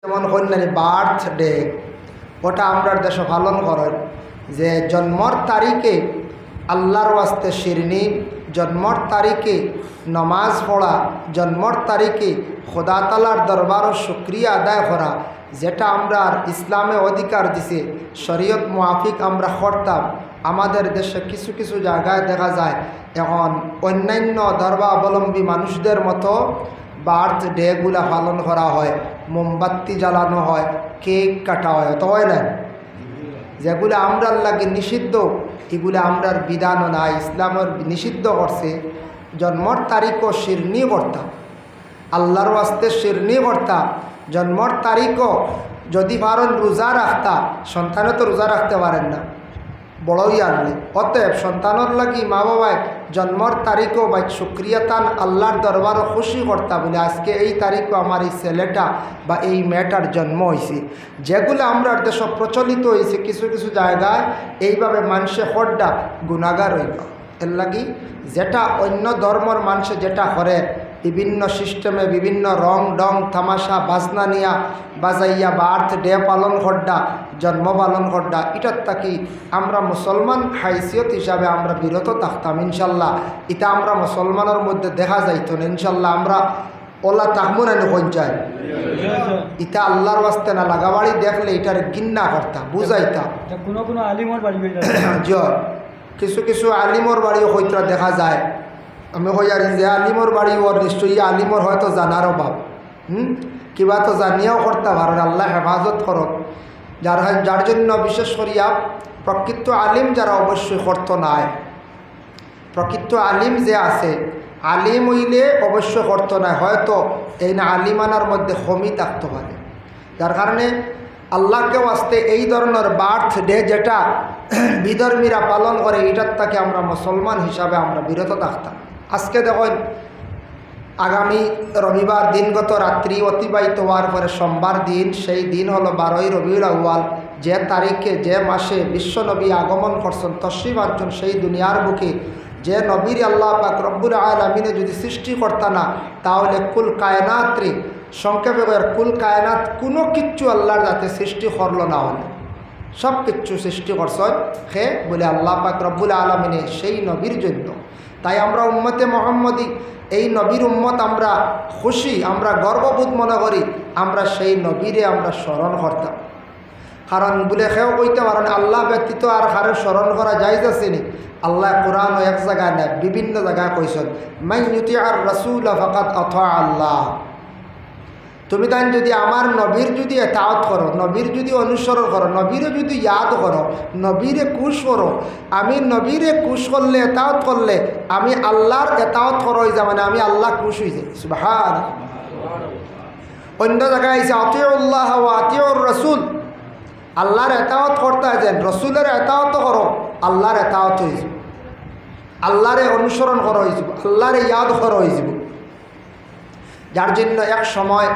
যেমন কন্যানি বার্থডে ওটা আমরা দেশে পালন করেন যে জন্মর তারিখে আল্লাহর ওয়াস্তে শিরনি, জন্মর তারিখে নমাজ পড়া, জন্মর তারিখে খোদা তালার দরবারও শুক্রিয়া আদায় করা, যেটা আমরা ইসলামে অধিকার দিছে শরীয়ত মুআফিক আমরা করতাম। আমাদের দেশে কিছু কিছু জায়গায় দেখা যায় এখন অন্যান্য ধর্মাবলম্বী মানুষদের মতো বার্থডেগুলা পালন করা হয়, মোমবাতি জ্বালানো হয়, কেক কাটা হয়, তো হয় না? যেগুলো আমরার লাগে নিষিদ্ধ, এগুলো আমরার বিধানও নাই, ইসলামের নিষিদ্ধ করছে। জন্মর তারিখও শিরনি করতাম, আল্লাহর ওয়াস্তে শিরনি করতাম। জন্মর তারিখও যদি পারেন রোজা রাখতা, সন্তানও তো রোজা রাখতে পারেন না, বড়ই আনলে। অতএব সন্তানের লাগি মা বাবায় জন্মর তারিখও বা শুক্রিয়া তান আল্লাহর দরবারও খুশি করতা বলে আজকে এই তারিখও আমার এই ছেলেটা বা এই মেয়েটার জন্ম হয়েছে। যেগুলো আমরা দেশ প্রচলিত হয়েছে কিছু কিছু জায়গায় এইভাবে মানুষে হড্ডা গুণাগার হইল। এর লাগি যেটা অন্য ধর্মর মানুষে যেটা করে বিভিন্ন সিস্টেমে বিভিন্ন রং ডং তামাশা বাজনা নিয়া বাজাইয়া বার্থডে পালন করডা, জন্ম পালন করডা, এটার থাকি আমরা মুসলমান হাইসিয়ত হিসাবে আমরা বিরত থাকতাম ইনশাল্লাহ। এটা আমরা মুসলমানের মধ্যে দেখা যাইত না ইনশাল্লাহ। আমরা ওলা তাহমুন এনে পঞ্চায়েত ইটা আল্লাহর ওয়াস্তে না লাগাবাড়ি দেখলে এটার গিন্না করতা বুঝাইতা। কোনো আলিমর বাড়ি জয় কিছু কিছু আলিমর বাড়িও হইতরা দেখা যায়। আমি হই আর যে আলিমর বাড়ি ওর নিশ্চয়ই আলিমর হয়তো জানার অভাব, কিবা তো জানিয়াও করতে পারেন। আল্লাহ হেফাজত করত। যার জন্য বিশেষ করিয়া প্রকৃত আলিম যারা অবশ্যই করতো নাই, প্রকৃত আলিম যে আছে আলিম হইলে অবশ্য করতো না, হয়তো এই না আলিমানার মধ্যে কমি থাকতে পারে। যার কারণে আল্লাহকে ওয়াস্তে এই ধরনের বার্থডে যেটা বিধর্মীরা পালন করে এটার থেকে আমরা মুসলমান হিসাবে আমরা বিরত থাকতাম। আজকে দেখুন আগামী রবিবার দিনগত রাত্রি অতিবাহিত হওয়ার পরে সোমবার দিন, সেই দিন হলো 12ই রবিউল আউয়াল, যে তারিখে যে মাসে বিশ্বনবী আগমন করছেন তশরিফ আনছেন সেই দুনিয়ার বুকে, যে নবীর আল্লাহ পাক রব্বুল আলামিনে যদি সৃষ্টি করতা না তাহলে কুল কায়নাত্রে সংক্ষেপে কুল কায়নাত কোনো কিচ্ছু আল্লাহর যাতে সৃষ্টি করলো না, হলে সব কিচ্ছু সৃষ্টি করছেন হে বলে আল্লাহ পাক রব্বুল আলামিনে সেই নবীর জন্য। তাই আমরা উম্মতে মুহাম্মদী এই নবীর উম্মত আমরা খুশি, আমরা গর্ববোধ মনে করি, আমরা সেই নবীরে আমরা স্মরণ করতাম। কারণ বলে সেও কইতে পারেন আল্লাহ ব্যতীত আর কারো স্মরণ করা যাইজ আসেনি। আল্লাহ কোরআন এক জায়গায় নেয় বিভিন্ন জায়গায় কইছেন মান ইউতিআর রাসূল ফাকাদ আতা আল্লাহ। তুমি তাই যদি আমার নবীর যদি এতাওয়াত করো, নবীর যদি অনুসরণ করো, নবীরে যদি ইয়াদ করো, নবীরে কুশ করো, আমি নবীরে কুশ করলে এতাওয়াত করলে আমি আল্লাহর এতাওয়াত করো হয়ে যায়, মানে আমি আল্লাহ কুশ হয়ে যাই। সুবহানাল্লাহ। অন্য জায়গায় আইছে আতিউল্লাহ ওয়া আতিউর রাসূল, আল্লাহর এতাওয়াত করতে আছেন, রসুলের এতাওয়াত করো, আল্লাহর এতাওয়াত হয়ে যাব, আল্লাহরে অনুসরণ করা হয়ে যাব, আল্লাহরে ইয়াদ করা হয়ে যাব। যার জন্য এক সময়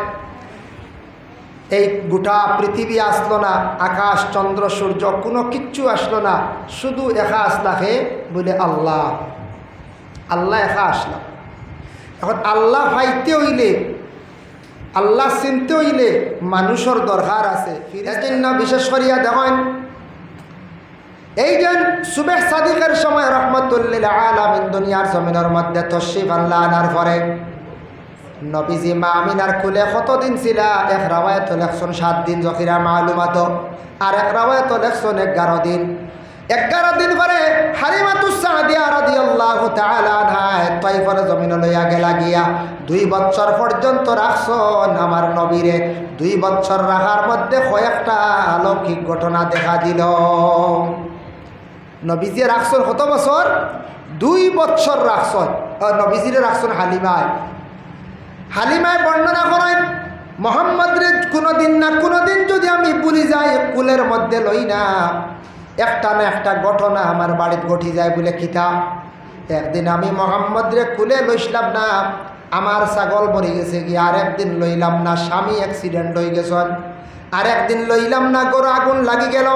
এই গোটা পৃথিবী আসলো না, আকাশ চন্দ্র সূর্য কোনো কিচ্ছু আসলো না, শুধু একা আসলাহে বলে আল্লাহ, আল্লাহ একা আসলাম। এখন আল্লাহ পাইতে হইলে, আল্লাহ চিনতে হইলে মানুষের দরকার আছে। এর জন্য বিশেষ করিয়া দেখেন এই যে সুবেহ সাদিকের সময় রহমতুল্লিল আলামিন দুনিয়ার জমিনের মধ্যে তশরিফ আল্লাহ আনার পরে নবীজি মা আমিনার কুলে কতদিন ছিলা? এক রাওয়ায়াত লেখছেন 7 দিন জখিরা মালুমাত, আর এক রাওয়ায়াত লেখছেন 11 দিন। 11 দিন পরে হালিমাতুস সাদিয়া রাদিয়াল্লাহু তাআলা আনহা তাইফের জমিনে লইয়া গেলা গিয়া 2 বছর পর্যন্ত রাখছেন আমার নবীরে। 2 বছর রাখার মধ্যে কয়েকটা অলৌকিক ঘটনা দেখা দিল। নবীজি রাখছেন কত বছর? 2 বছর রাখছেন। নবীজিরে রাখছেন হালিমায়। হালিমায় বর্ণনা করেন মোহাম্মদরে কোনোদিন না কোনোদিন যদি আমি ভুলি যাই কুলের মধ্যে লই না, একটা না একটা ঘটনা আমার বাড়িতে ঘটি যায় বলে কিতাব। একদিন আমি মোহাম্মদরে কুলে লইছিলাম না, আমার ছাগল মরে গেছে কি, আর একদিন লইলাম না স্বামী অ্যাক্সিডেন্ট হয়ে গেছেন, আর একদিন লইলাম না গরু আগুন লাগি গেল।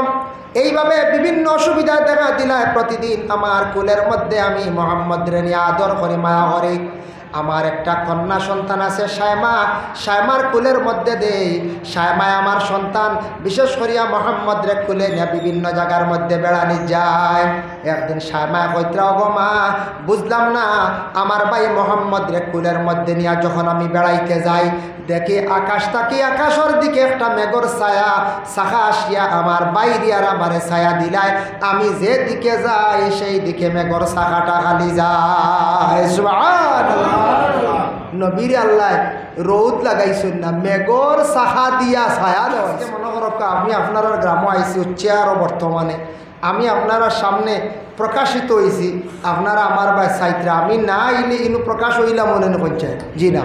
এইভাবে বিভিন্ন অসুবিধা দেখা দিলায় প্রতিদিন আমার কুলের মধ্যে আমি মোহাম্মদরে নিয়ে আদর করি, মায়া করি। আমার একটা কন্যা সন্তান আছে সায়মা, সায়মার কুলের মধ্যে দেই। সায়মায় আমার সন্তান বিশেষ করিয়া মোহাম্মদ রে কুলে নিয়ে বিভিন্ন জায়গার মধ্যে বেড়ানি যায়। একদিন সায়মায় কইত্রা, ওগো মা, বুঝলাম না আমার ভাই মোহাম্মদ রে কুলের মধ্যে নিয়ে যখন আমি বেড়াইতে যাই, দেখি আকাশ তাকি আকাশের দিকে একটা মেঘর ছায়া শাখা আসিয়া আমার বাইরে আর আমারে ছায়া দিলায়। আমি যে দিকে যাই সেই দিকে মেঘর শাখাটা খালি যায়। সুবহানাল্লাহ। নবীর আল্লাহ রৌদ লাগাইছেন না, মেঘর শাখা দিয়া ছায়া দেওয়া। মনে করো আমি আপনার গ্রামে আইছি হচ্ছে আরও বর্তমানে আমি আপনারা সামনে প্রকাশিত হয়েছি, আপনারা আমার বা সাইত্রা আমি না আইলে ইনু প্রকাশ হইলাম মনে করছে। জি না,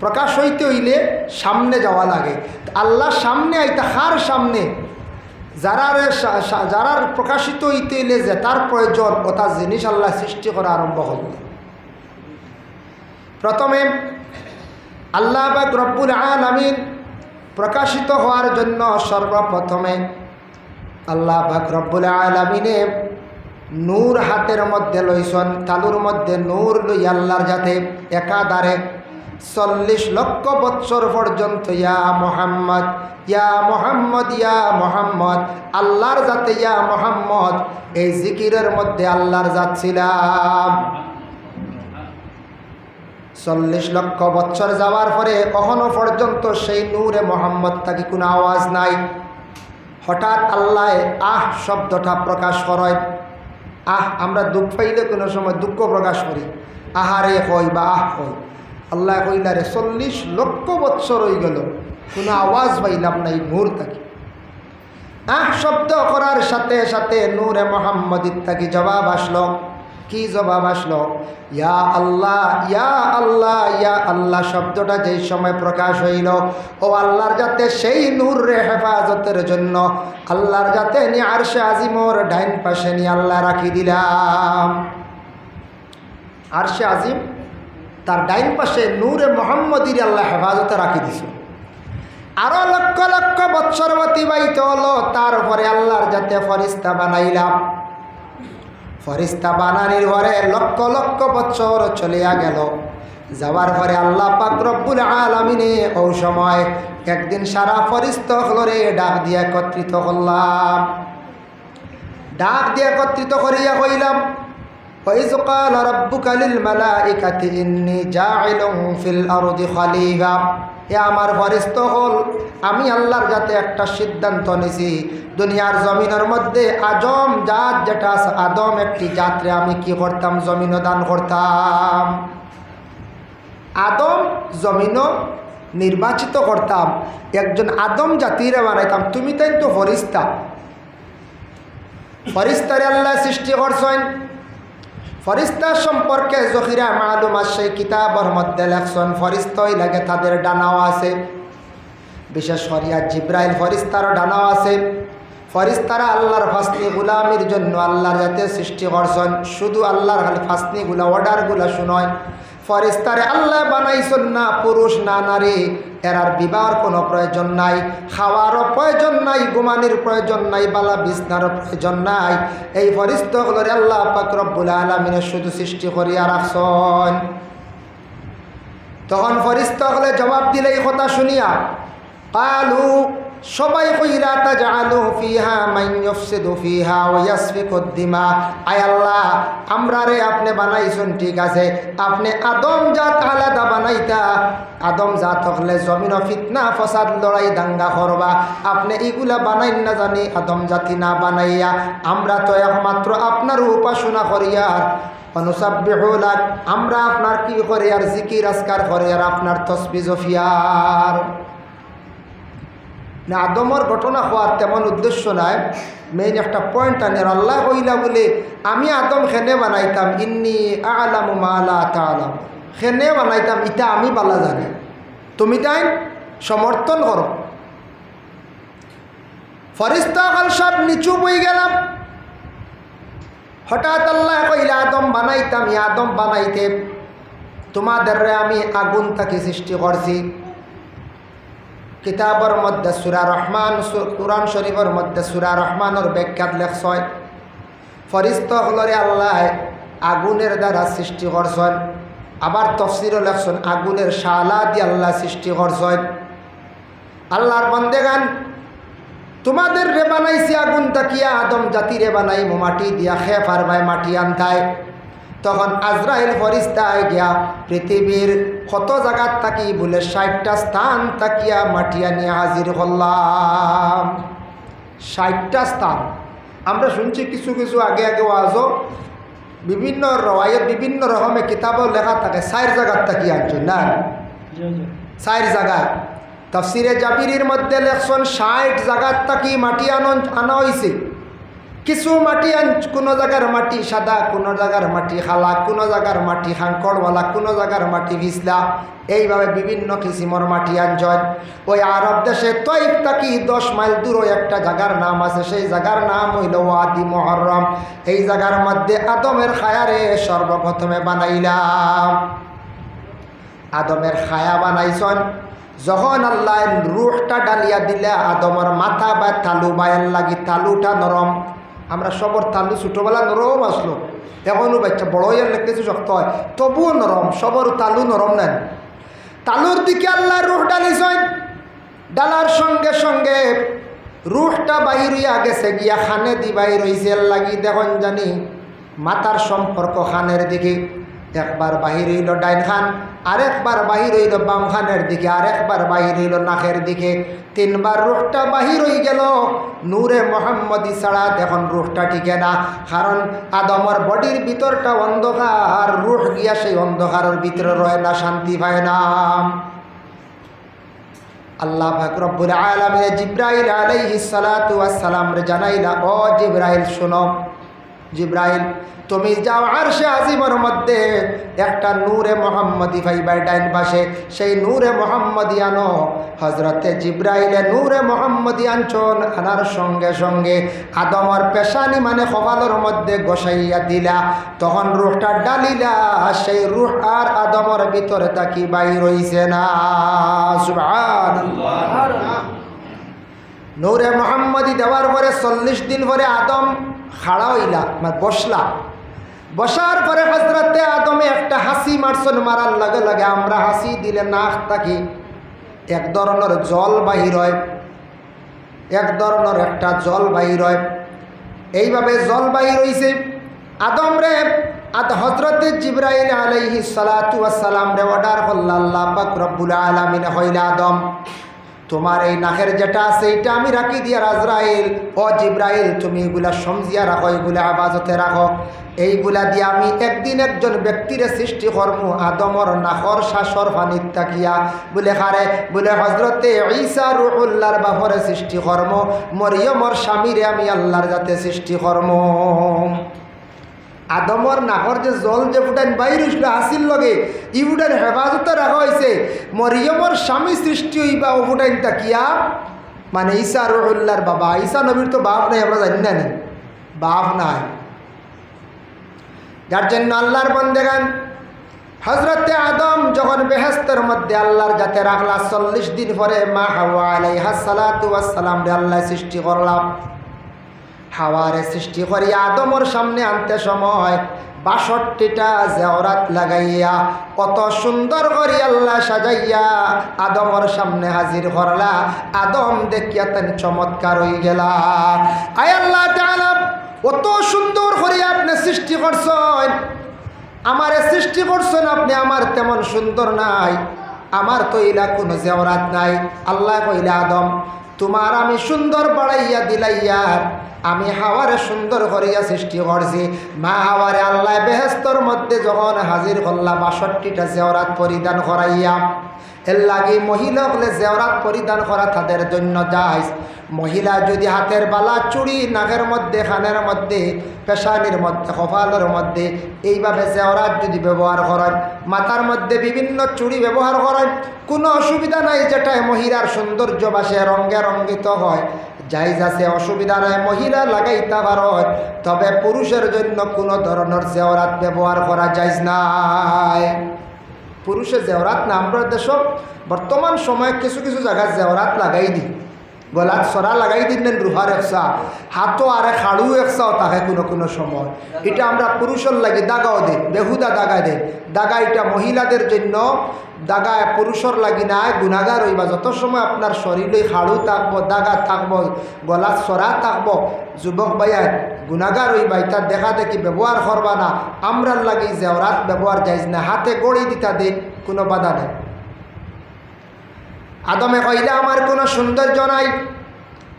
প্রকাশ হইতে হইলে সামনে যাওয়া লাগে। আল্লাহ সামনে আইতা কার সামনে? যারার প্রকাশিত হইতে হইলে যে তার প্রয়োজন ও তার জিনিস আল্লাহ সৃষ্টি করা আরম্ভ করবে। প্রথমে আল্লাহ পাক রব্বুল আলামিন প্রকাশিত হওয়ার জন্য সর্বপ্রথমে আল্লাহ পাক রব্বুল আলামিনে নূর হাতের মধ্যে লইছন, তালুর মধ্যে নূর লই আল্লাহর যাতে একাধারে 40 লক্ষ বৎসর পর্যন্ত ইয়া মোহাম্মদ ইয়া মোহাম্মদ ইয়া মোহাম্মদ, আল্লাহর যাতে ইয়া মোহাম্মদ, এই জিকিরের মধ্যে আল্লাহর জাত ছিলাম। 40 লক্ষ বৎসর যাওয়ার পরে কখনো পর্যন্ত সেই নূরে মোহাম্মদ থাকি কোনো আওয়াজ নাই। হঠাৎ আল্লাহ আহ শব্দটা প্রকাশ করেন। আহ, আমরা দুঃখ পাইলে কোনো সময় দুঃখ প্রকাশ করি, আহারে কই বা আহ কই। আল্লাহ কইলারে 40 লক্ষ বৎসর হয়ে গেল কোনো আওয়াজ পাইলাম না এই নূর থাকি। আহ শব্দ করার সাথে সাথে নূরে মোহাম্মদ ইত্যাদি জবাব আসলো। কি জবাব আসলো? ইয়া আল্লাহ ইয়া আল্লাহ ইয়া আল্লাহ শব্দটা যেই সময় প্রকাশ হইল, ও আল্লাহর যাতে সেই নূরে হেফাজতের জন্য আল্লাহর যাতে নি আরশে আজিমর ডাইন পাশে নি আল্লাহ রাখি দিলাম। আরশে আজিম তার ডাইন পাশে নূরে মোহাম্মদির আল্লাহ হেফাজতে রাখি দিছে। আরো লক্ষ লক্ষ বৎসর অতিবাহিত হলো, তারপরে আল্লাহর যাতে ফরিস্তা বানাইলাম। ফরিস্তা বানানির পরে লক্ষ লক্ষ বৎসর চলিয়া গেল। যাওয়ার পরে আল্লাহ পাক রব্বুল আলামিনে ওই সময় একদিন সারা ফরিস্তা হলরে ডাক দিয়ে একত্রিত করলাম। ডাক দিয়ে একত্রিত করিয়া কইলাম, وَإِذْ قَالَ رَبُّكَ لِلْمَلَائِكَةِ إِنِّي جَاعِلٌ فِي الْأَرْضِ خَلِيفَةً। এ আমার ফরিস্তা হল, আমি আল্লাহর যাতে একটা সিদ্ধান্ত নিছি, দুনিয়ার জমিনের মধ্যে আজম জাত যেটা আছে, আদম একটি জাতরে আমি কি করতাম? জমিনও দান করতাম। আদম জমিনও নির্বাচিত করতাম, একজন আদম জাতিরে বানাইতাম। তুমি তাই তো ফরিস্তা, ফরিস্তারে আল্লাহ সৃষ্টি করছেন। ফরিস্তা সম্পর্কে জহিরা মালুম আছে কিতাবের মধ্যে লেখছেন। ফরিস্তাই লাগে তাদের ডানাও আছে, বিশেষ করিয়া জিব্রাইল ফরিস্তারও ডানাও আছে। ফরিস্তারা আল্লাহর ফাসনি গুলামির জন্য আল্লাহর যাতে সৃষ্টি করছেন। শুধু আল্লাহর খালি ফাসনিগুলা অর্ডারগুলা শুনয়। ফরিস্তারে আল্লাহ বানাইছেন না পুরুষ না নারী, এরার বিবাহর কোনো প্রয়োজন নাই, খাওয়ারও প্রয়োজন নাই, ঘুমানির প্রয়োজন নাই, বালা বিছনারও প্রয়োজন নাই। এই ফরিস্তাগুলোরে আল্লাহ পাক রব্বুল আলামিনে শুধু সৃষ্টি করিয়া রাখছেন। তখন ফরিস্তাগুলো জবাব দিলে এই কথা শুনিয়া, কালু সবাই কইরা তাজআলু ফিহা মান ইউফসিদু ফিহা ওয়া ইয়াসফিকুদ দিমা। আয় আল্লাহ, আমরা রে আপনি বানাইছেন ঠিক আছে, আপনি আদম জাত আলাদা বানাইতা, আদম জাত হলে জমিন ফিতনা ফসাদ লড়াই দাঙ্গা করবা, আপনি এগুলা বানাই না জানি আদম জাতি না বানাইয়া আমরা তো একমাত্র আপনার উপাসনা করিয়ার অনুসাব্বিহু লাক, আমরা আপনার কি করে আর জিকির আজকার করে আর আপনার তসবিহ জফিয়ার না। আদমর ঘটনা হওয়ার তেমন উদ্দেশ্য নাই, মেইন একটা পয়েন্ট আনে। আল্লাহ কইলা বলে আমি আদম খেনে বানাইতাম, ইন্নি আলামু মা লা তাআলাম, খেনে বানাইতাম ইটা আমি বালা জানি, তুমি তাই সমর্থন করো। ফরিস্তাগণ সব নিচু বই গেলাম। হঠাৎ আল্লাহ কইলা আদম বানাইতাম, আদম বানাইতে তোমাদের আমি আগুন থেকে সৃষ্টি করছি। কিতাবের মধ্যে সূরা রহমান, কুরআন শরীফের মধ্যে সূরা রহমানের ব্যাখ্যাত লেখছয় ফরিস্তাগুলোরে আল্লাহ আগুনের দ্বারা সৃষ্টি করছেন। আবার তফসিরও লেখছেন আগুনের শালা দিয়ে আল্লাহ সৃষ্টি করছেন। আল্লাহর বান্দেগান তোমাদের রে বানাইছি আগুন তাকিয়া, আদম জাতিরে বানাই মাটি দিয়া, খে পারবাই মাটি আনতায়। তখন আজরাইল ফরিস্তায় গিয়া পৃথিবীর কত জায়গার তাকি বলে 60টা স্থান তাকিয়া মাটি আনিয়া হাজির করলাম। 60টা স্থান আমরা শুনছি, কিছু কিছু আগে আগে ওয়াজও বিভিন্ন রওয়ায়ত বিভিন্ন রকমের কিতাবও লেখা থাকে 4 জায়গার তাকি আনছেন না, 4 জায়গা। তাফসিরে জাবিরির মধ্যে লেখছেন 60 জায়গার তাকি মাটি আনা হয়েছে। কিছু মাটি কোনো জায়গার মাটি সাদা, কোনো জায়গার মাটি খালা, কোনো জায়গার মাটি হাঙ্কড়ওয়ালা, কোনো জায়গার মাটি ভিসলা, এইভাবে বিভিন্ন কিসিমর মাটি আনছেন। ওই আরব দেশে তৈব তাকি 10 মাইল দূরে একটা জায়গার নাম আছে, সেই জায়গার নাম হইল ওয়াদি মুহররম। এই জায়গার মধ্যে আদমের খায়ারে সর্বপ্রথমে বানাইলাম। আদমের খায়া বানাইছেন। যখন আল্লাহ রুহটা ডালিয়া দিলে আদমের মাথা বা তালু বায়ের লাগি, তালুটা নরম। আমরা সবর তালু ছোটোবেলা নরম আসলো, এখনও বাচ্চা বড় হয়ে কিছু শক্ত হয়, তবুও নরম। সবর তালু নরম নেন। তালুর দিকে আল্লাহ রুহ ডালিছেন। ডালার সঙ্গে সঙ্গে রুহটা বাহির হইয়া গেছে গিয়া খানে দি বাহির হইছে লাগি। দেখুন জানি মাথার সম্পর্ক খানের দিকে, একবার বাহির হইল ডাইন খান, আরেকবার বাহির হইল বাম খানের দিকে, আরেকবার বাহির হইল নাকের দিকে। 3 বার রুহটা বাহির হয়ে গেল। নূরে মোহাম্মদী ছাড়া দেখুন রুহটা টিকে না, কারণ আদমের বডির ভিতরটা অন্ধকার, রুহ গিয়া সেই অন্ধকারের ভিতরে রয় না, শান্তি পায় না। আল্লাহ পাক রব্বুল আলামিন জিব্রাইল আলাইহিস সালাতু ওয়াস সালাম রে জানাইলা, ও জিব্রাইল শোনো, জিব্রাইল তুমি যাও আরশে আজিমের মধ্যে একটা নূরে মোহাম্মদী ভাইবার ডাইন পাশে, সেই নূরে মোহাম্মদী আনো। হজরতে জিব্রাইলে নূরে মোহাম্মদী আনছন। আনার সঙ্গে সঙ্গে আদমর পেশানি মানে কপালের মধ্যে গোসাইয়া দিলা। তখন রুহটা ডালিলা, সেই রুহ আর আদমর ভিতরে তাকি বাইর হইছে না। সুবহানাল্লাহ। নূরে মোহাম্মদী দেওয়ার পরে 40 দিন পরে আদম খাড়া হইলা, মানে বসলা। বসার পরে হজরতে আদমে একটা হাসি মারছেন। মারার লাগে লাগে আমরা হাসি দিলে নাক থাকি এক ধরনের জল বাহির হয়, এক ধরনের একটা জল বাহির হয়। এইভাবে জল বাহির হইছে। আদম রে হজরতে জিব্রাইল আলাইহিস সালাতু ওয়াস সালাম রে অর্ডার করল আল্লাহ পাক রব্বুল আলামিন, হইলা আদম তোমার এই নাকের যেটা আছে এটা আমি রাখি দিয়া আজরাইল, ও জিব্রাইল তুমি এগুলা সমজিয়া রাখো, এগুলা আবাজতে রাখো। এইগুলা দিয়ে আমি একদিন একজন ব্যক্তির সৃষ্টি করবো আদমর নাকর শ্বাসর পানির তাকিয়া। বলে হারে বলে হজরতে ঈসা রুহুল্লাহর বাপরে সৃষ্টি করব, মরিয়মর স্বামীরে আমি আল্লাহর যাতে সৃষ্টি করব। আদমর নাকর যে জল যে ফুটাইন বাইর হইছিল হাসির লগে ই ফুটাইন হেফাজতে রাখা হয়েছে। মরিয়মর স্বামী সৃষ্টি হইবা ও ফুটাইন তাকিয়া, মানে ঈসা রুহুল্লাহর বাবা। ঈসা নবীর তো বাপ নাই, আমরা জানি না, বাপ নাই। যার জন্য আল্লাহর বন্দেগান হজরতে আদম যখন বেহেস্তের মধ্যে আল্লাহর যাতে রাখলা, 40 দিন পরে মা হাওয়া আলাইহাস সালাতু ওয়াস সালাম রে আল্লাহ সৃষ্টি করলাম। হাওয়ারে সৃষ্টি করি আদমর সামনে আনতে সময় 62টা জেওরাত লাগাইয়া কত সুন্দর করে আল্লাহ সাজাইয়া আদমর সামনে হাজির করলা। আদম দেখিয়া তেন চমৎকার হয়ে গেলা। আয় আল্লাহ তাআলা কত সুন্দর করে আপনি সৃষ্টি করছেন, আমারে সৃষ্টি করছেন আপনি, আমার তেমন সুন্দর নাই, আমার তো ইলা কোনো জেওরাত নাই। আল্লাহ কইলা আদম তোমার আমি সুন্দর বাড়াইয়া দিলাইয়া আমি হাওয়ারে সুন্দর করিয়া সৃষ্টি করছি। মা হাওয়ারে আল্লাহ বেহেস্তর মধ্যে যখন হাজির করলা 62টা জেওরাত পরিধান করাইয়া, এর লাগে মহিলা হলে জেওরাত পরিধান করা তাদের জন্য জায়েজ। মহিলা যদি হাতের বালা চুড়ি নাকের মধ্যে, খানের মধ্যে, পেশানির মধ্যে, কপালের মধ্যে এইভাবে জেওরাত যদি ব্যবহার করেন, মাথার মধ্যে বিভিন্ন চুড়ি ব্যবহার করেন, কোনো অসুবিধা নাই। যেটাই মহিলার সৌন্দর্য বাসে রঙে রঙ্গিত হয় জায়েজ আছে, অসুবিধা নাই, মহিলা লাগাইতে পারেন। তবে পুরুষের জন্য কোনো ধরনের জেওরাত ব্যবহার করা জায়েজ নাই। পুরুষের জেওরাত না, আমরা দেশ বর্তমান সময়ে কিছু কিছু জায়গায় জেওরাত লাগাই দিই, গলাত সরা লাগাই দিলেন রুহার একসা, হাতও আরে খাড়ু একসাও তাকে কোনো কোনো সময়। এটা আমরা পুরুষের লাগি দাগাও দেয়, বেহুদা দাগা দেয়। দাগা এটা মহিলাদের জন্য, দাগা পুরুষের লাগি নাই, গুণাগার হইবা। যত সময় আপনার শরীরে খাড়ু থাকবো, দাগা থাকবো, গলাত সরা থাকবো, যুবক ভাইয়া গুণাগার হইবা। এটা দেখা দেখি ব্যবহার করবা না। আমরার লাগি জেওরাত ব্যবহার যাইজ না, হাতে গড়ি দিতা দিন, কোনো বাধা নেই। আদমে কইলা আমার কোনো সৌন্দর্য নাই,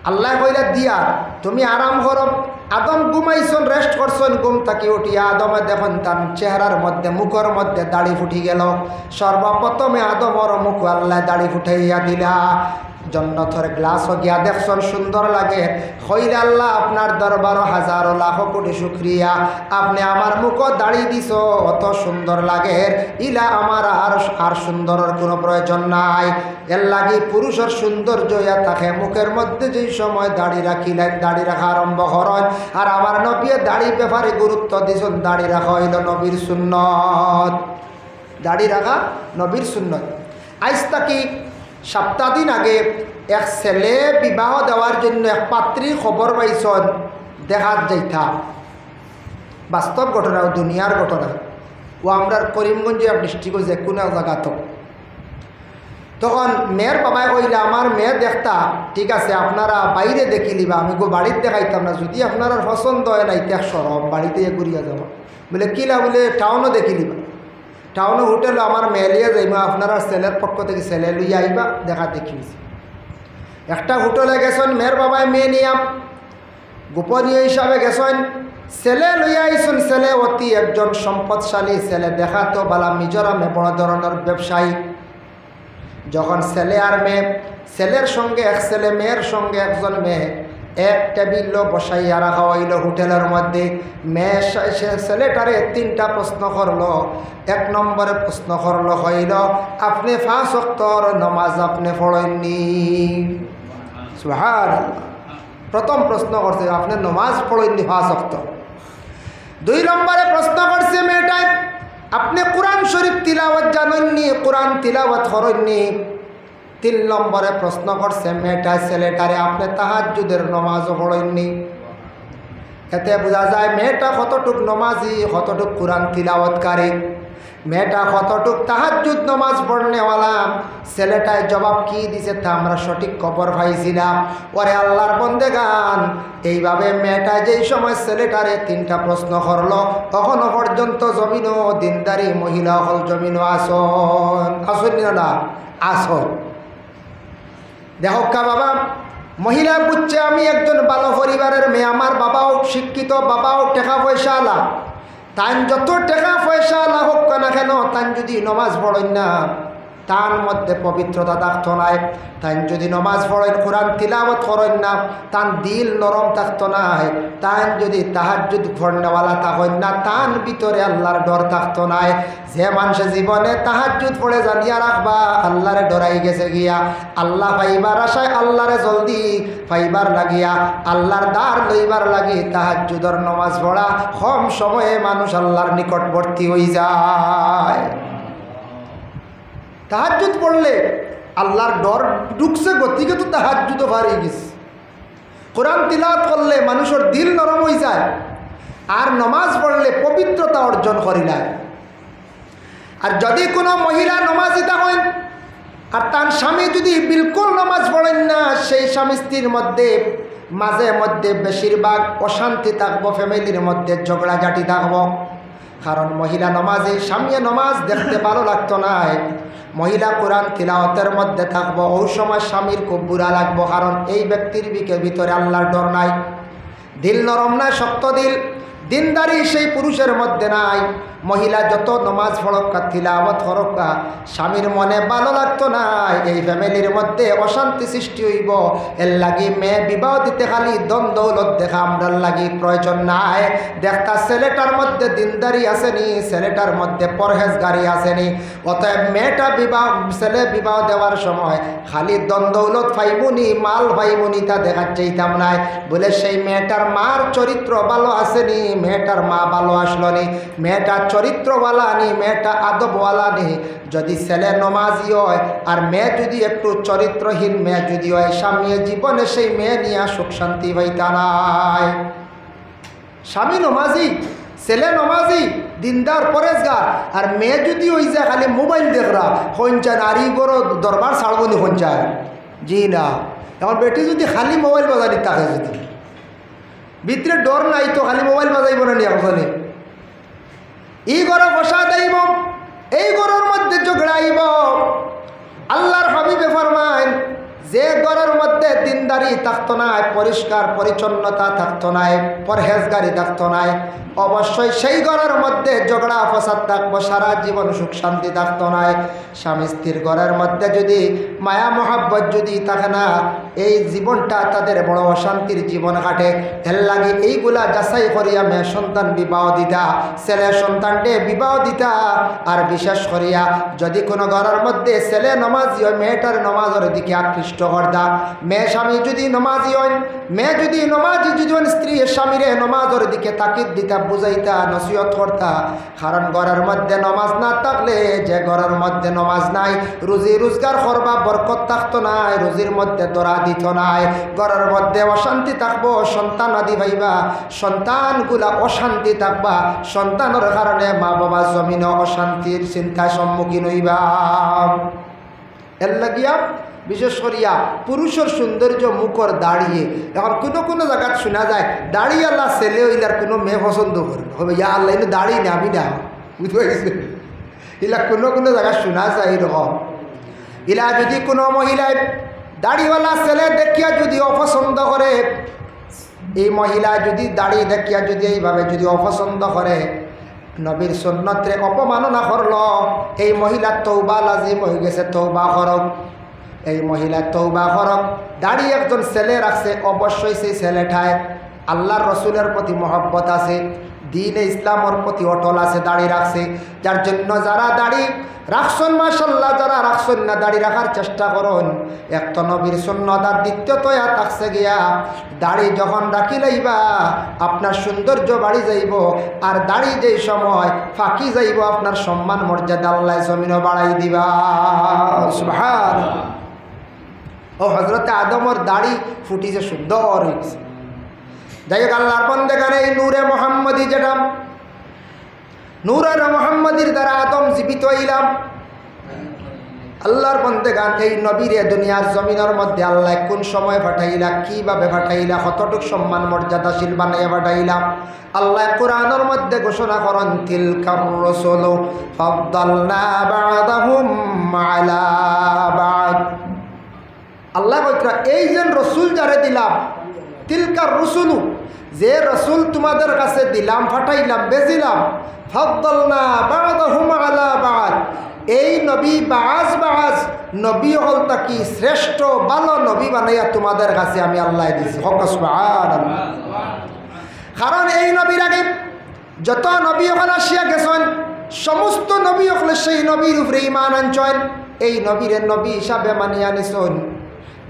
আল্লাহ কইলা দিয়া তুমি আরাম করো। আদম ঘুমাইছন, রেস্ট করছেন, ঘুম থাকি উঠিয়া আদমে দেখুন তার চেহারার মধ্যে, মুখের মধ্যে দাড়ি ফুটি গেল। সর্বপ্রথমে আদমর মুখ আল্লাহ দাড়ি ফুটাইয়া দিলা। জন্নতর গ্লাসও গিয়া দেখছেন সুন্দর লাগে। হইলে আল্লাহ আপনার দরবার হাজারো লাখ কোটি শুক্রিয়া, আপনি আমার মুখও দাড়ি দিছ, অত সুন্দর লাগে। ইলা আমার আর সুন্দরের কোনো প্রয়োজন নাই। এর লাগি পুরুষের সৌন্দর্য ইয়া থাকে মুখের মধ্যে। যেই সময় দাড়ি রাখিলেন, দাড়ি রাখা আরম্ভ করেন। আর আমার নবী দাড়ি ব্যাপারে গুরুত্ব দিয়েছেন। দাড়ি রাখা হইল নবীর সুন্নত, দাড়ি রাখা নবীর সুন্নত। আজ তাকি সপ্তাহ দিন আগে এক ছেলে বিবাহ দেওয়ার জন্য এক পাত্রীর খবর পাইছেন, দেখাত যাইতা। বাস্তব ঘটনা, দুনিয়ার ঘটনা। ও আমরা করিমগঞ্জ ডিস্ট্রিক্ট যে কোনো জায়গাত। তখন মেয়ের বাবাই কইলে আমার মেয়ে দেখতা, ঠিক আছে আপনারা বাইরে দেখি লিবা, আমি বাড়িতে দেখাইতাম না। যদি আপনারা পছন্দ হয় না ইত্যাক সরম, বাড়িতে ঘুরিয়া যাব। বলে কিলা, বলে টাউনও দেখি লিবা। টাউনে হোটেলে আমার মেয়ে লিয়ে যাইবা, আপনারা ছেলের পক্ষ থেকে ছেলে লইয়া আইবা, দেখা দেখিয়েছি। একটা হোটেলে গেছেন, মেয়ের বাবাই মেয়ে নিয়া গোপনীয় হিসাবে গেছেন। ছেলে লইয়া আইসুন, ছেলে অতি একজন সম্পদশালী ছেলে, দেখাতো বালা মিজোরামে বড় ধরনের ব্যবসায়ী। যখন ছেলে আর মেয়ে, ছেলের সঙ্গে এক ছেলে, মেয়ের সঙ্গে একজন মেয়ে, এক টেবিল বসাইয়া রাখা হইল হোটেলের মধ্যে। মেয়ে ছেলেটারে তিনটা প্রশ্ন করলো। এক নম্বরে প্রশ্ন করলো হইল, আপনি 5 ওয়াক্তর নামাজ আপনি পড়েননি? সুবহানাল্লাহ। প্রথম প্রশ্ন করছে, আপনি নামাজ পড়েননি 5 ওয়াক্ত। 2 নম্বরে প্রশ্ন করছে মেয়েটাই, আপনি কোরআন শরীফ তিলাওয়াত জানেননি, কোরআন তিলাওয়াত করেননি? 3 নম্বরে প্রশ্ন করছে মেয়েটা ছেলেটারে, আপনি তাহাজ্জুদের নামাজও পড়েননি। এতে বোঝা যায় মেয়েটা কতটুক নামাজি, কতটুক কোরআন তিলাওয়াতকারী, মেয়েটা কতটুক তাহাজ্জুদ নামাজ পড়নেওয়ালা। ছেলেটায় জবাব কি দিছে তা আমরা সঠিক খবর পাইছিলাম। ওরে আল্লাহর বন্দেগান, এইভাবে মেয়েটা যেই সময় ছেলেটারে 3টা প্রশ্ন করলো, তখনও পর্যন্ত জমিনও দিনদারি মহিলা হল জমিনও আসন না আসন। দেখো কা বাবা, মহিলা বুঝছে আমি একজন ভালো পরিবারের মেয়ে, আমার বাবাও শিক্ষিত, বাবাও টাকা পয়সা আলা। তান যত টাকা পয়সা আলা হোক না কেন, তান যদি নমাজ পড়েন না, তার মধ্যে পবিত্রতা থাকতো নাই। তাই যদি নমাজ পড়েন, কোরআন তিলাওয়াত করেন না, তার দিল নরম থাকতো নাই। তাই যদি তাহাজ্জুদ পড়নেওয়ালা থাকেন না, তার ভিতরে আল্লাহর ডর থাকতো নাই। যে মানুষে জীবনে তাহাজ্জুদ পড়ে জানিয়া রাখবা, আল্লাহরে ডরাই গেছে গিয়া, আল্লাহ পাইবার আশায় আল্লাহরে জলদি পাইবার লাগিয়া, আল্লাহর দ্বার লইবার লাগি তাহাজ্জুদর নমাজ পড়া, কম সময়ে মানুষ আল্লাহর নিকটবর্তী হয়ে যায়। তাহাজ্জুদ পড়লে আল্লাহর ডর ঢুকছে, গতিকে তো তাহাজ্জুদও ভারী গেছে। কোরআন তিলাওয়াত করলে মানুষের দিল নরম হয়ে যায়। আর নমাজ পড়লে পবিত্রতা অর্জন করিলায়। আর যদি কোনো মহিলা নমাজি থাকেন আর তার স্বামী যদি বিলকুল নমাজ পড়েন না, সেই স্বামী স্ত্রীর মধ্যে মাঝে মধ্যে বেশিরভাগ অশান্তি থাকবো, ফ্যামিলির মধ্যে ঝগড়াঝাটি থাকবো। কারণ মহিলা নমাজে, স্বামী নমাজ দেখতে ভালো লাগতো না, মহিলা কোরআন তিলাওয়াতের মধ্যে থাকবো, ওই সময় স্বামীর খুব বুড়া লাগবো। কারণ এই ব্যক্তির ভিতরে আল্লাহর ডর নাই, দিল নরম নাই, শক্ত দিল, দিনদারি সেই পুরুষের মধ্যে নাই। মহিলা যত নমাজ পড়ক্কা, তিলাওয়াত করক্কা, স্বামীর মনে ভালো লাগতো না, এই ফ্যামিলির মধ্যে অশান্তি সৃষ্টি হইব। এর লাগি মেয়ে বিবাহ দিতে খালি দম দৌলত দেখা আমরার লাগি প্রয়োজন নাই। দেখতা ছেলেটার মধ্যে দিনদারি আসেনি, ছেলেটার মধ্যে পরহেজগারি আসেনি। অতএব মেয়েটা ছেলে বিবাহ দেওয়ার সময় খালি দম দৌলত পাইবুনি, মাল পাইবুনি, তা দেখার চাইতাম নাই। বলে সেই মেয়েটার মার চরিত্র ভালো আসেনি, মেয়েটার মা ভালো আসলো নি, মেয়েটা চরিত্রওয়ালা নি, মেয়েটা আদবওয়ালা নি। যদি ছেলে নমাজি হয় আর মেয়ে যদি একটু চরিত্রহীন মেয়ে যদি হয়, স্বামী জীবনে সেই মেয়ে নিয়ে সুখ শান্তি পাইতা নাই। স্বামী নমাজি, ছেলে নমাজি, দিনদার পরেজগার, আর মেয়ে যদি ওই যে খালি মোবাইল দেখরা হঞ্চা নারী বড় দরবার ছাড়বনি হঞ্চায়। জি না, এখন বেটি যদি খালি মোবাইল বাজারি থাকে, যদি ভিতরে ডর নাই তো খালি মোবাইল বাজাইব না নিয়ে ওখানে এই ঘর বসা দেব, এই ঘরের মধ্যে ঝগড়াইব। আল্লাহর হাবিবে ফরমায় যে ঘরের মধ্যে দিনদারি থাকতো নাই, পরিষ্কার পরিচ্ছন্নতা থাকতো নাই, পরহেজগারি থাকতো নাই, অবশ্যই সেই ঘরের মধ্যে ঝগড়া ফসাদ থাকবো, সারা জীবন সুখ শান্তি থাকতো নাই। স্বামী স্ত্রীর ঘরের মধ্যে যদি মায়া মহাব্বত যদি থাকে না, এই জীবনটা তাদের বড় অশান্তির জীবন কাটে। এর লাগে এইগুলা যাচাই করিয়া মেয়ে সন্তান বিবাহ দিতা, ছেলে সন্তানকে বিবাহ দিতা। আর বিশেষ করিয়া যদি কোনো ঘরের মধ্যে ছেলে নমাজি হয়, মেয়েটার নমাজের দিকে আকৃষ্ট করতা। মেয়ে স্বামী যদি নমাজি হয়, মেয়ে যদি নমাজি যদি স্ত্রী স্বামীরে নমাজের দিকে তাকিদ দিতা, বুঝাইতা, নসিহত করতা। কারণ ঘরের মধ্যে নমাজ না থাকলে, যে ঘরের মধ্যে নমাজ নাই, রুজি রোজগার করবা বরকত থাকতো নাই, রুজির মধ্যে দরা দিত নাই, ঘরের মধ্যে অশান্তি থাকবো, সন্তান আদি ভাইবা, সন্তানগুলা অশান্তি থাকবা, সন্তানের কারণে মা বাবা জমিন অশান্তির চিন্তায় সম্মুখীন হইবা। এর লাগিয়া বিশেষ করিয়া পুরুষের সৌন্দর্য মুখর দাঁড়িয়ে, এখন কোনো কোনো জায়গায় শোনা যায় দাঁড়িয়ে আল্লাহ ছেলে হইলার কোনো মেয়ে পছন্দ করবে, হবে ইয়া আল্লাহ কিন্তু দাঁড়িয়ে না, আমি না, বুঝতে পারছি। ইলা কোনো কোনো জায়গায় শোনা যায় এরকম। ইলা যদি কোনো মহিলায় দাড়িওয়ালা ছেলে দেখিয়া যদি অপছন্দ করে, এই মহিলা যদি দাড়ি দেখিয়া যদি এইভাবে যদি অপছন্দ করে, নবীর সুন্নতে অপমাননা করল, এই মহিলা তওবা লাজিম হয়ে গেছে, তওবা করক। এই মহিলা তওবা করক। দাড়ি একজন ছেলে রাখছে, অবশ্যই সেই ছেলেটায় আল্লাহর রসুলের প্রতি মহব্বত আছে, দ্বীনে ইসলামের প্রতি অটল আছে, দাড়ি রাখছে। যার জন্য যারা দাড়ি রাখছেন মাশাআল্লাহ, যারা রাখছেন না দাড়ি রাখার চেষ্টা করুন। এক তো নবীর সুন্নাত, আর দ্বিতীয়ত থাকছে গিয়া দাড়ি যখন রাখি লইবা আপনার সৌন্দর্য বাড়ি যাইব, আর দাড়ি যেই সময় ফাঁকি যাইব আপনার সম্মান মর্যাদা আল্লাহ জমিনও বাড়াই দিবা। সুবহানাল্লাহ। ও হযরতে আদমর দাড়ি ফুটিছে, সুন্দর হয়েছে। যাই হোক, আল্লাহর বন্দেগানে এই নূরে মোহাম্মদী, যেটা নূরে মোহাম্মদীর দ্বারা আদম জীবিত হইলাম। আল্লাহর বন্দেগান এই নবীরে দুনিয়ার জমিনের মধ্যে আল্লাহ কোন সময় পাঠাইলা, কিভাবে পাঠাইলা, কতটুক সম্মান মর্যাদাশীল বানাইয়া পাঠাইলা, আল্লাহ কোরআনের মধ্যে ঘোষণা করেন, তিলকার রাসূলু ফাদ্দালনা বা'দাহুম আলা বা'দ। আল্লাহ কইরা এই যে রসুল যারে দিলাম, তিলকার রসুলু, যে রসুল তোমাদের কাছে দিলাম, ফাটাইলাম, বেজিলাম, ফাদ্দালনা বা'দাহুম আলা বা'দ, এই নবী বাজ বাজ নবী হল তাকি শ্রেষ্ঠ ভালো নবী বানাইয়া তোমাদের কাছে আমি আল্লাহ দিয়েছি। হক সুবহানাল্লাহ। কারণ এই নবীর আগে যত নবী হল আসিয়া গেছেন, সমস্ত নবী হলে সেই নবীর উপরে ঈমান আনছেন, এই নবীর নবী হিসাবে মানিয়া নিছেন।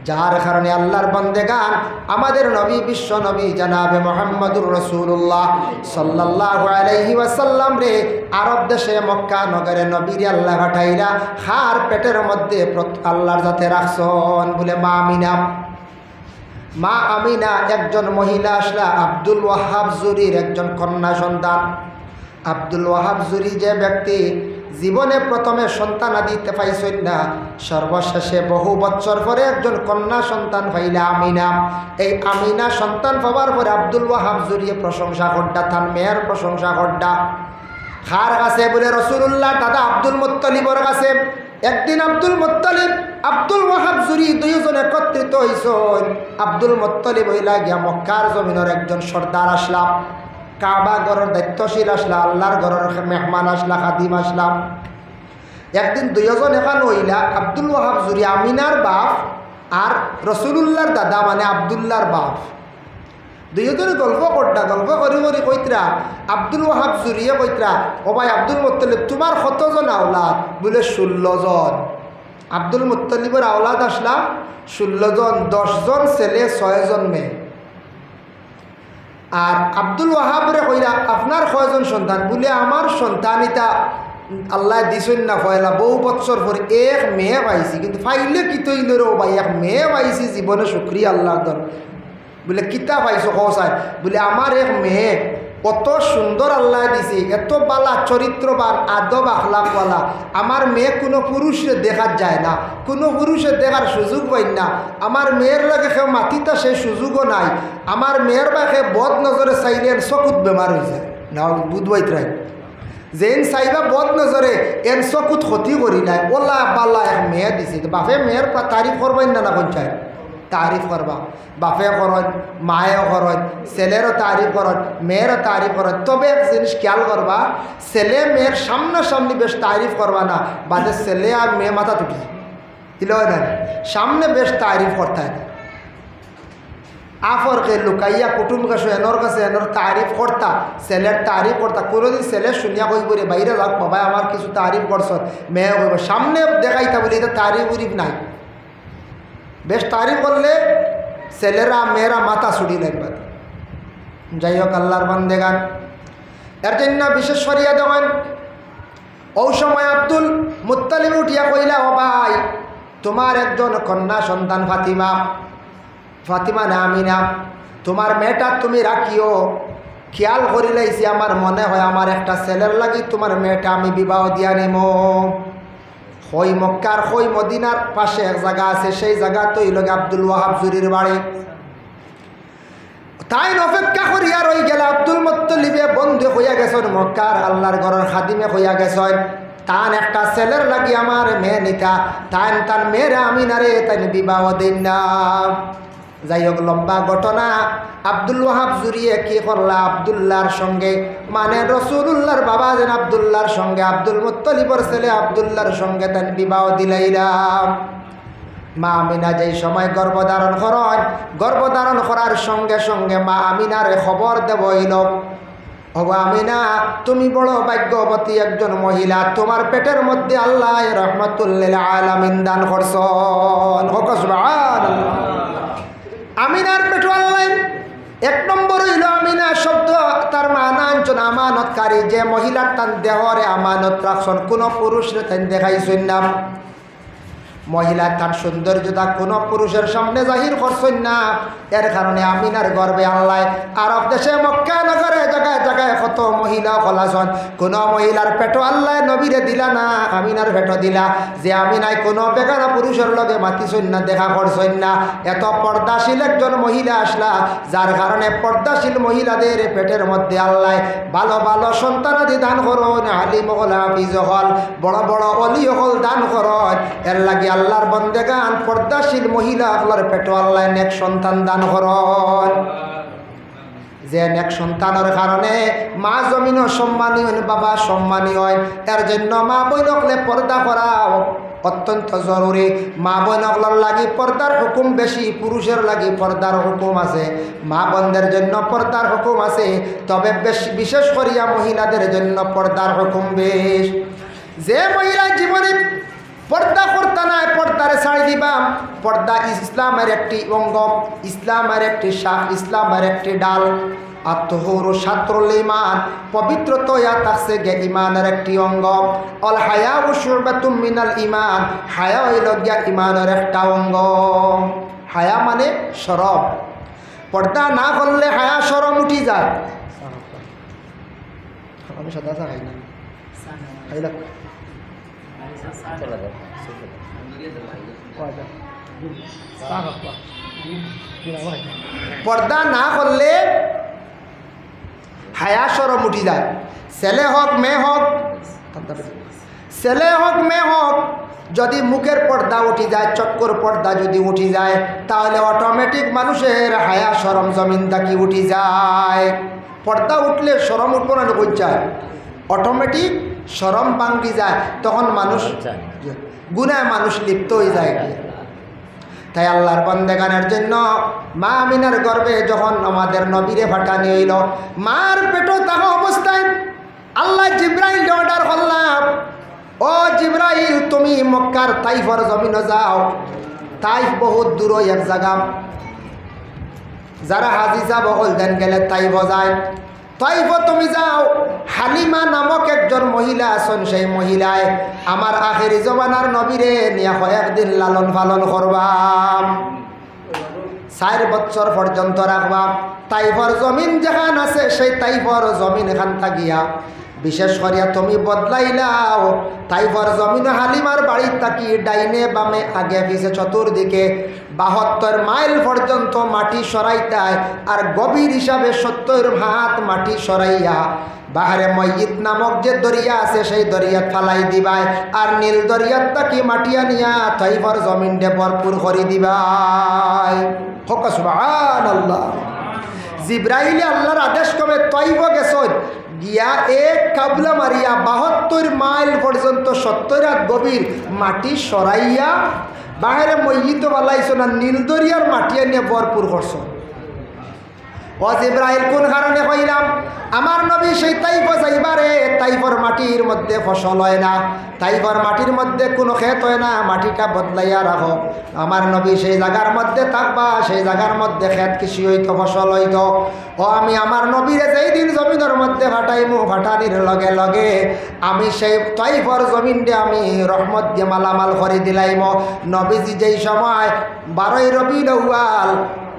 যার কারণে আল্লাহর বান্দেগান আমাদের নবী, বিশ্ব নবী জনাবে মুহাম্মদুর রাসূলুল্লাহ সাল্লাল্লাহু আলাইহি ওয়াসাল্লাম রে আরব দেশে মক্কা নগরে নবীরে আল্লাহ পাঠাইলা, খার পেটের মধ্যে আল্লাহর যাতে রাখছন বলে মা আমিনা। মা আমিনা একজন মহিলা আসলা, আব্দুল ওয়াহাব জুরির একজন কন্যা সন্তান। আব্দুল ওয়াহাব জুরি যে ব্যক্তি জীবনে প্রথমে সন্তান দিতে পাইছেন না, সর্বশেষে বহু বছর পরে একজন কন্যা সন্তান পাইলা আমিনা। এই আমিনা সন্তান পাওয়ার পরে আব্দুল ওয়াহাব জুরিয়ে প্রশংসা করডা, তার মেয়ের প্রশংসা করডা। খার কাছে বলে রাসূলুল্লাহ দাদা আব্দুল মুত্তালিবর কাছে। একদিন আব্দুল মুত্তালিব, আব্দুল ওয়াহাব জুরি দুইজন একত্রিত হইছেন। আব্দুল মুত্তালিব হইলা গিয়া মক্কার জমিনের একজন সর্দার আসলাম, কাবা ঘরের দায়িত্বশীল আসলা, আল্লাহর ঘরের মেহমান আসলা, খাদিম আসলাম। একদিন দুইজন এখান হইলা, আব্দুল ওয়াহাব জুরি আমিনার বাপ আর রসুলুল্লাহর দাদা মানে আবদুল্লাহর বাপ। দুইজনে গল্প করতা, গল্প করি করি কইতরা আব্দুল ওয়াহাব জুরিয়ে কইতরা, ও ভাই আব্দুল মুত্তালিব তোমার কতজন আওলাদ? বলে 16 জন। আব্দুল মুত্তালিবের আওলাদ আসলাম 16 জন, 10 জন ছেলে 6 জন মেয়ে। আর আব্দুল ওয়াহাবরে কইরা আপনার কয়জন সন্তান? বলে আমার সন্তানিতা আল্লাহ দিছেন না পয়লা বহু বছর পরে এক মেয়ে পাইছি, কিন্তু ফাইলে কি তৈল রে ভাই, এক মেয়ে পাইছি, জীবনে শুক্রিয়া আল্লাহর দর। বলে কিতা পাইছো কসায়? বলে আমার এক মেয়ে কত সুন্দর আল্লাহ দিছে, এত বালা চরিত্রবান, আদব আখলাকওয়ালা। আমার মেয়ে কোনো পুরুষে দেখা যায় না, কোনো পুরুষের দেখার সুযোগ পাই না। আমার মেয়ের লাগে কেউ মাতিতা সেই সুযোগও নাই। আমার মেয়ের বাকে বদ নজরে চাইলে চকুত বেমার হয়ে যায় না, বুধবাইত রায় যেন চাইবা বদ নজরে এর চকুত ক্ষতি করি নাই। ওলা বাল্লা এক মেয়ে দিছে, বাপে মেয়ের তারিফ করবেন না, না পঞ্চায়েত তারিফ করবা, বাপে করত, মায়েও করত, ছেলেরও তারিফ করত, মেয়েরও তারিফ করত। তবে এক জিনিস খেয়াল করবা, ছেলে মেয়ের সামনাসামনি বেশ তারিফ করবা না, বাদে ছেলে আর মেয়ে মাথা তুটি দিল না, সামনে বেশ তারিফ করতে হয়। আফরকে লুকাইয়া কুটুম কাছে এনর কাছে এনর তারিফ করতা, ছেলের তারিফ করতা। কোনোদিন ছেলে শুনিয়া কইব রে বাইরে যাক বাবা আমার কিছু তারিফ করছ, মেয়ে কইব সামনে দেখাইতা বলে এটা তারিফ উরিফ নাই। বেশ তারিফ করলে ছেলেরা মেয়েরা মাথা ছুটি লাগবে। যাই হোক আল্লাহর বান্দেগান, এর জন্য বিশেষ করিয়া দেবেন। ওই সময় আব্দুল মুত্তালিব উঠিয়া কইলা, ও ভাই তোমার একজন কন্যা সন্তান ফাতিমা, ফাতিমা না আমিনা, তোমার মেয়েটা তুমি রাখিও। খেয়াল করি লাইছি আমার মনে হয় আমার একটা ছেলের লাগি তোমার মেয়েটা আমি বিবাহ দিয়া নিব। হই মক্কার হই মদিনার পাশে এক জায়গা আছে, সেই জায়গা তো এই লগে আব্দুল ওয়াহাব জুরির বাড়ি। তাই অপেক্ষা করিয়া রই গেল। আব্দুল মুত্তালিবে বন্ধু হইয়া গেছেন মক্কার আল্লাহর ঘরের খাদিমে হইয়া গেছেন। তান একটা ছেলের লাগি আমার মেয়ে নিতা, তান মেয়েরা আমিনারে তাই বিবাহ দিন না। যাই হোক লম্বা ঘটনা। আব্দুল ওয়াহাব জুরিয়ে কি করলা, আবদুল্লাহর সঙ্গে মানে রসুল্লাহর বাবা যেন আবদুল্লাহর সঙ্গে, আব্দুল মুত্তালিবর ছেলে আবদুল্লাহর সঙ্গে তান বিবাহ দিলাইরাম। মা আমিনা যেই সময় গর্ভধারণ করেন, গর্ভধারণ করার সঙ্গে সঙ্গে মা আমিনারে খবর দেব হইল, ওগো আমিনা তুমি বড় ভাগ্যবতী একজন মহিলা, তোমার পেটের মধ্যে আল্লাহ রহমাতুল্লিল আলামিন দান করছেন। সুবহানাল্লাহ। আমিনার পেটে আল্লাহ এক নম্বর হইল আমিনা শব্দ তার মানাঞ্চন আমানতকারী, যে মহিলার তার দেহরে আমানত রাখছেন, কোনো পুরুষরে তাই দেখাইছেন না। মহিলা তার সৌন্দর্যতা কোনো পুরুষের সামনে জাহির করছেন না। এর কারণে আমিনার গর্বে আল্লাহ আরব দেশে মক্কা নগরে জায়গায় জায়গায় কত মহিলা খোলাছন, কোনো মহিলার পেটো আল্লাহ নবীরে দিলা না, আমিনার পেটো দিলা। যে আমিনাই কোনো বেগানা পুরুষের লগে মাতিছেন না, দেখা করছেন না। এত পর্দাশীল একজন মহিলা আসলা, যার কারণে পর্দাশীল মহিলাদের পেটের মধ্যে আল্লাহ ভালো ভালো সন্তানাদি দান করুন, আলিম হল হাফিজ হল বড় বড় অলি হল দান করুন। এর লাগে আল্লাহর বন্দেগান পর্দাশীল মহিলা আল্লাহর পেটো আল্লাহ নেক সন্তান দান করন। যে নেক সন্তানের কারণে মা জমিনও সম্মানী হয়, বাবা সম্মানী হয়। এর জন্য মা বইনকলে পর্দা করা অত্যন্ত জরুরি। মা বোনগুলোর লাগি পর্দার হুকুম বেশি, পুরুষের লাগি পর্দার হুকুম আছে। মা বোনদের জন্য পর্দার হুকুম আছে, তবে বিশেষ করিয়া মহিলাদের জন্য পর্দার হুকুম বেশ। যে মহিলা জীবনে পর্দা করতে নাই, পর্দারে ছাড়ি দিবাম। পর্দা ইসলামের একটি অঙ্গ, ইসলামের একটি শাখ, ইসলামের একটি ডাল। আত্মহুর সাত্রুল ইমান, পবিত্রতা থাকছে গে ইমানের একটি অঙ্গ। অল হায়া ও শুরবাতুম মিনাল ইমান, হায়া হইল গিয়া ইমানের একটা অঙ্গ। হায়া মানে শরম। পর্দা না করলে হায়া শরম উঠি যায়। আমি সাদা চা খাই না, খাইলা পর্দা না করলে হায়া শরম উঠি যায়। ছেলে হোক মেয়ে হোক, ছেলে হোক মেয়ে হোক, যদি মুখের পর্দা উঠি যায়, চক্কর পর্দা যদি উঠি যায়, তাহলে অটোমেটিক মানুষের হায়া শরম জমিন থাকি উঠি যায়। পর্দা উঠলে শরম উঠবো না কই যায়, অটোমেটিক শরম ভাঙ্গি যায়। তখন মানুষ গুনায় মানুষ লিপ্ত হয়ে যায়। তাই আল্লাহর বন্দেগানের জন্য মা আমিনার গর্ভে যখন আমাদের নবীরে ফাটানি হইল, মার পেটো তাহা অবস্থায় আল্লাহ জিব্রাইল অর্ডার করলাম, ও জিব্রাইল তুমি মক্কার তাইফর জমিনে যাও। তাইফ বহুত দূর এক জায়গা, যারা হাজি সাহেব হল দেন গেলে তাইফ যায়। তাইফ তুমি যাও, হালিমা নামক একজন মহিলা আছেন, সেই মহিলায় আমার আখেরি জমানার নবীরে নিয়ে কয়েকদিন লালন পালন করবাম, 4 বছর পর্যন্ত রাখবা। তাইফর জমিন যেখান আছে সেই তাইফর জমিন এখান থাকিয়া বিশেষ করিয়া তুমি বদলাইলাও। তাইফর জমিন হালিমার বাড়ির থাকি ডাইনে বামে আগে পিছে চতুর্দিকে 72 মাইল পর্যন্ত মাটি সরাইতায়, আর গভীর হিসাবে 70 হাত মাটি সরাইয়া বাহারে ময়িত নামক যে দরিয়া আছে সেই দরিয়াত ফালাই দিবাই, আর নীল দরিয়াত থাকি মাটি আনিয়া তাইফর জমিনটা ভরপুর করে দিবাই। হোক সুবহানাল্লাহ। জিব্রাইলে আল্লাহর আদেশ কবে তাইফ গেছন, গিয়া এক কাবলা মারিয়া 72 মাইল পর্যন্ত 70 হাত গভীর মাটি সরাইয়া বাহিরে ময়িত বালাইছ না, নীল দরিয়ার মাটি আনিয়া ভরপুর করছ। ও জিব্রাইল কোন কারণে কইলাম, আমার নবী সেই তাইফ যাইবারে তাইফর মাটির মধ্যে ফসল হয় না, তাইফর মাটির মধ্যে কোনো ক্ষেত হয় না, মাটিটা বদলাইয়া রাখো। আমার নবী সেই জায়গার মধ্যে থাকবা, সেই জায়গার মধ্যে ক্ষেত কৃষি হইতো, ফসল হইতো। ও আমি আমার নবীরে যেই দিন জমিনের মধ্যে ফাটাইমু, ফাটানির লগে লগে আমি সেই তাইফর জমিনটা আমি রহমত দিয়ে মালামাল করে দিলাইম। নবীজি যেই সময় 12 রবিউল আউয়াল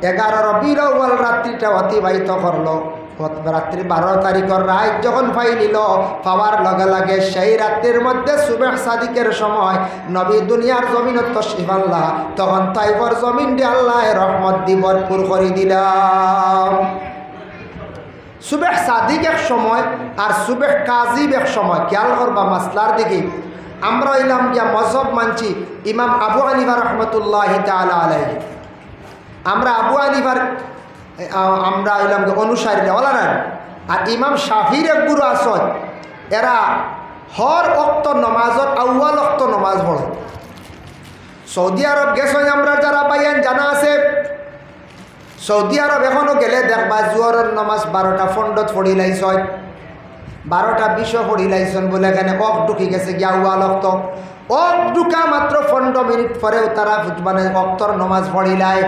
11 রবিউল আউয়াল রাত্রিটা অতিবাহিত করলো, রাত্রি 12 তারিখের রাত যখন ফাইলিল, পাওয়ার লগে লাগে সেই রাত্রির মধ্যে সুবহ সাদিকের সময় নবী দুনিয়ার জমিনত তশরিফ আনলা, তখন তাইফর জমিন দিয়ে আল্লাহ রহমত দি ভরপুর করে দিলাম। সুবহ সাদিক এক সময় আর সুবহ কাজিব এক সময়, খেয়াল করবা মাসলার দিকে। আমরা হইলাম গিয়া মজহব মানছি ইমাম আবু হানিফা রহমতুল্লাহি তাআলা আলাইহি, আমরা আবু হানিফার আমরা হইলাম অনুসারীরা ওলারান। আর ইমাম শাফির এক গুরু আসন, এরা হর অক্ত নমাজত আউয়াল অক্ত নমাজ পড়ে। সৌদি আরব গেছেন আমরা যারা পাইয়েন জানা আছে, সৌদি আরব এখনও গেলে দেখবা জোয়ারের নমাজ 12টা ফন্ডত পড়ি লাইছ, 12টা 20 পড়ি লাইছন বলে এখানে অক ঢুকি গেছে গিয়া আউয়াল অক্ত। অক ঢুকা মাত্র 15 মিনিট পরেও তারা মানে অক্তর নমাজ পড়িলায়।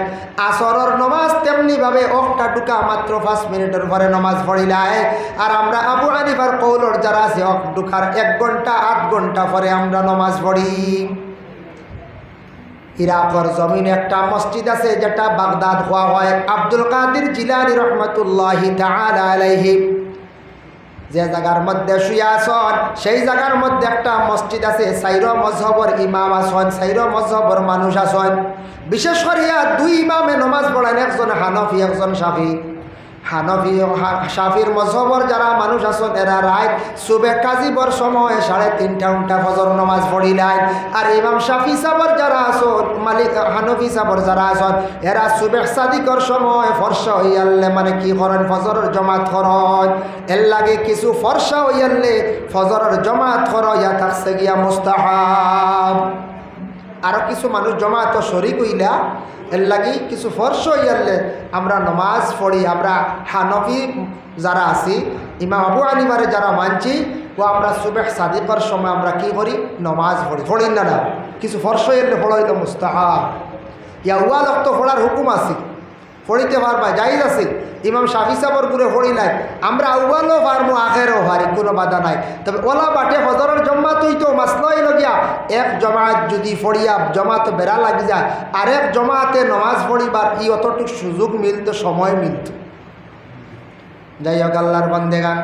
আসরের নমাজ তেমনিভাবে অকটা ঢুকা মাত্র 5 মিনিটের পরে নমাজ পড়িলায়। আর আমরা আবু হানিফার কৌলর যারা আছে অক ঢুকার 1 ঘন্টা 8 ঘন্টা পরে আমরা নমাজ পড়ি। ইরাকর জমিনে একটা মসজিদ আছে যেটা বাগদাদ হওয়া হয়, আব্দুল কাদের জিলানী রহমতুল্লাহি তাআলা আলাইহি যে জায়গার মধ্যে শুয়ে আসন, সেই জায়গার মধ্যে একটা মসজিদ আছে। 4 মযহবর ইমাম আসন, 4 মযহবর মানুষ আসন। বিশেষ করিয়া 2 ইমামে নমাজ পড়েন, একজন হানফি একজন শাফি। হানফি শাফির মযহবর যারা মানুষ আসন এরা রাত সুবহ কাজিবর সময় 3:30 ফজর নমাজ পড়িলেন। আর ইমাম শাফি সাবর যারা আসন, মালিক হানফি সাবর যারা আসন, এরা সুবহ সাদিকর সময় ফর্সা হইয়ালে মানে কি করেন, ফজরের জমাত করেন। এর লাগে কিছু ফর্সা হইয়ালে ফজরের জমাত করা থাকছে গিয়া মুস্তাহাব। আরও কিছু মানুষ জমাত শরীক হইলা, এর লাগি কিছু ফর্স হইয়ালে আমরা নমাজ পড়ি। আমরা হানফি যারা আছি, ইমাম আবু হানিফারে যারা মানছি, ও আমরা সুবহ সাদিকর সময় আমরা কি করি, নমাজ পড়ি না না কিছু ফর্স হইলে পড়াইল মুস্তাহাব। ইয়া ওয়াল অক্ত পড়ার হুকুম আছে, পড়িতে পারবা, জায়েজ আছে। ইমাম শাফি সাবর গুলো পড়িলাই, আমরা আউয়ালও পারবো আখেরও পারি, কোনো বাধা নাই। তবে ওলা বাটে ফজরের জমাত হইতো মাসলাই লগিয়া এক জমাত যদি পড়িয়া জমাত বেড়া লাগি যায়, আরেক জমাতে নমাজ পড়িবার ই অতটুকু সুযোগ মিলত, সময় মিলত। যাই হোক আল্লাহর বান্দেগান।